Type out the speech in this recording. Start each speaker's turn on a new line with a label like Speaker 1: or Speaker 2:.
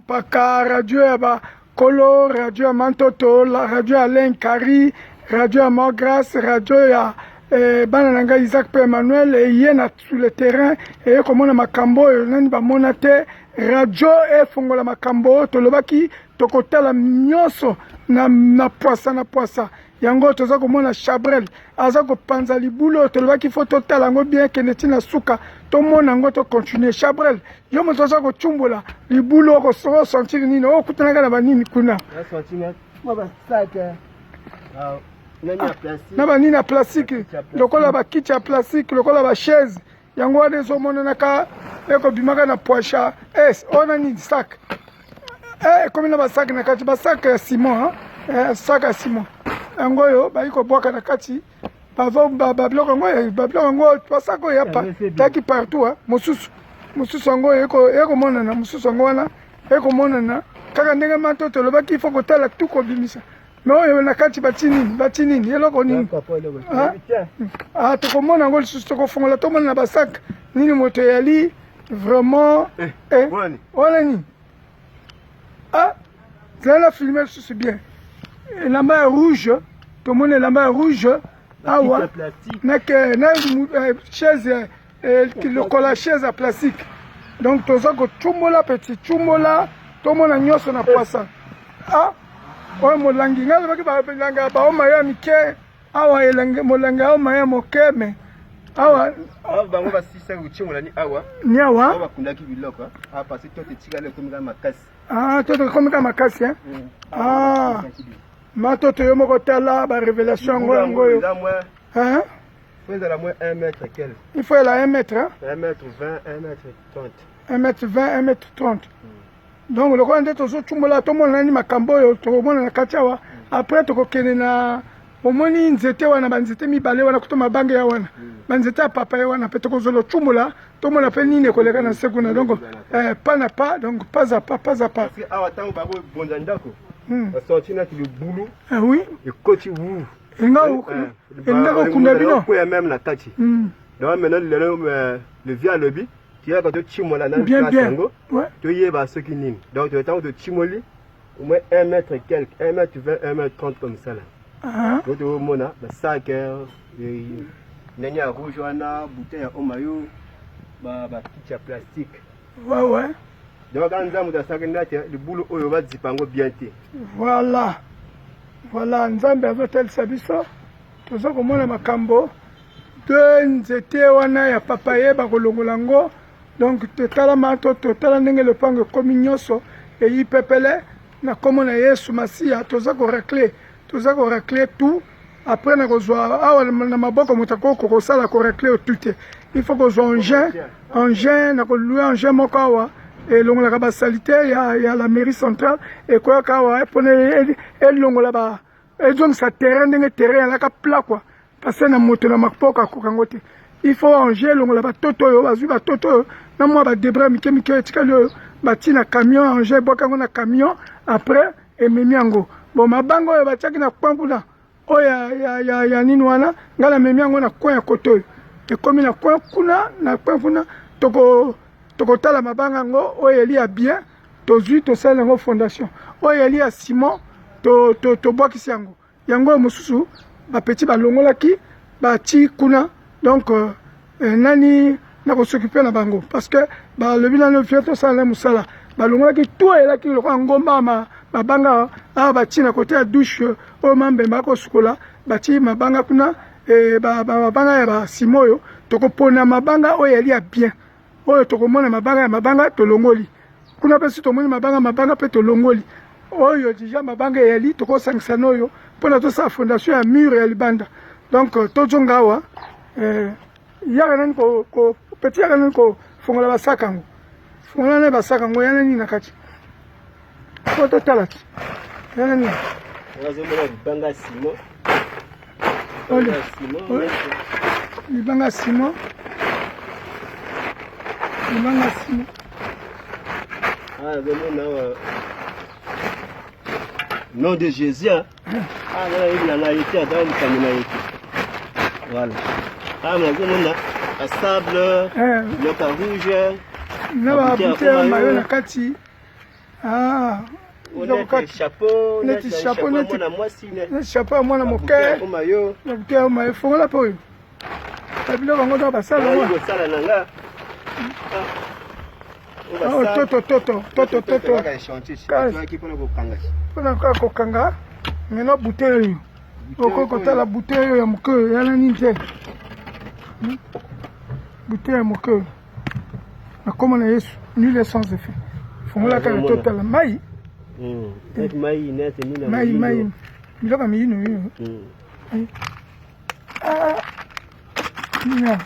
Speaker 1: mpaka radio ya bakolo, radio ya Mantoto, radio ya Len Kari, radio ya Mogras, radio ya bana na ngai Isaac P. Emmanuel eye na sur le terrain eye komona makambo oyo nani bamona te radio efongola makambo tolobaki tokotala nyonso na poisa yango toza komona Chabrel aza kopanza libulo tolobaki fo totala yango bien kende ntina suka tomona yango tocontinue Chabrel yo moto aza kochumbola libulo okosentir nini okutanaka na banini kuna na banini ya plastique lokola bakiti ya plastique lokola bachaise yango wana ezomonanaka ekobimaka na poisha ona nini sak ekomi na basaki na kati basaki ya ciment saka ya ciment yango oyo bayi kobwaka na kati babiloko yango basaki oyo taki partout mosusu yango oyo ekomonana mosusu yango wana ekomonana kaka ndenge mato tolobaki ifo kotala tu kobimisa mais oyo na kati bati nini eloko nini tokomona yango lisusu tokofongola tomona na basaka nini moto eyali vraiment wana nini zala filme lisusu bien elamba ya rouge tomona elamba ya rouge awa na chaise lokola chaise ya plastique donc toza kochumbola petit chumbola tomona nyonso na poisa oyo molangi ngai alobaki balanga baoma ya mike awa molangi aoma ya moke me awa
Speaker 2: bango basisa kochimbola ni awa bakundaki biloko parce que totetikala ekomika makasi
Speaker 1: toto ekomika makasi matoto yo moko tala barévélation yango oyo il faut la 1 mètre
Speaker 2: 1 mètre 20 1 mètre 30
Speaker 1: 1 mètre 20 1 mètre 30 donc lokola nde tozochumbola tomona nani makambo oyo tokomona na kati awa après tokokende na omoni nzete wana banzete mibale wana kuto mabange ya wana banzete ya papa ya wana pe tokozolo chumbola tomona pe nini ekoleka na sekuna donc pas na pas donc pas à pas
Speaker 2: awa tango bako bonza ndako sorti na le boulot
Speaker 1: oui
Speaker 2: ekoti wu
Speaker 1: ndako kuna bino
Speaker 2: ko ya même na kati donc maintenant le via lobby tu as quand tu chimola na
Speaker 1: yango
Speaker 2: tu yeba ce qui nini donc tu temps de chimoli au moins 1 mètre quelque 1 mètre 20 1 mètre 30 comme ça là donc tu mona ba sac nani ya rouge wana bouteille ya omayo ba kiti ya plastique
Speaker 1: ouais
Speaker 2: donc quand nzamu da sac ndate le boulot oyo ba zipango bien te
Speaker 1: voilà nzambe azotelisa biso toza komona makambo te nzete wana ya papaye bakolongola ngo donc totala mato totala ndenge lopango ekomi nyonso eyi pepele na kombo na Yesu Masiya toza koracle tout après na kozwa awa na maboko moto akoko kosala koracle tout te il faut kozwa engin na kolue engin moko awa elongolaka basalite ya la mairie centrale ekoyaka awa epona elongola ezongisa terrain ndenge terrain alaka plat quoi parce na moto na mapoko akokango te il faut engin elongola batoto oyo bazwi batoto oyo na mwa badebra mike oyo etikali oyo bati na camion engin ebwakango na camion après ememi yango bon mabanga oyo batiaki na coin kuna oyo ya nini wana ngai namemi yango na coin ya kote oyo ekomi na coin kuna tokotala mabanga yango oyo eli ya bien tozwi tosala yango fondation oyo eli ya ciment tobwakisi yango oyo mosusu bapeti balongolaki bati kuna donc nani na kosokipe na bango parce que balobi nano fie tosala mosala balongolaki tu elaki lokola ngomba mabanga awa bati na kote ya douche oyo mambemba akosukola bati mabanga kuna mabanga ya basimo oyo tokopona mabanga oyo eli ya bien oyo tokomona mabanga tolongoli kuna mpe si tomoni mabanga mpe tolongoli oyo deja mabanga eyali tokosangisa n'oyo mpona tosala fondation ya mur ya libanda donc tozonga awa yaka nani peti yaka nani kofongola basaka yango fongola nani basaka yango yana nini na kati po totala ti yana nini libanga simo
Speaker 2: nom de Jésus. Il a été dans le camion. Voilà. À sable, le rouge.
Speaker 1: Na ba bouteille mayo na kati. Ah.
Speaker 2: Neti chapeau,
Speaker 1: neti chapeau, neti chapeau, mwana moke.
Speaker 2: Mayo.
Speaker 1: Na bouteille mayo fongola po. Tabilo bango na basala wa.
Speaker 2: Sala nanga.
Speaker 1: Toto. Pona ka kokanga. Ngeno bouteille. Oko kotala bouteille ya moke ya nani te. Bouteille ya moke. Na koma na Yesu, nul essence de fait. Fongola ka total mai. Mai. Milaka miyino yo. Ah. Nina.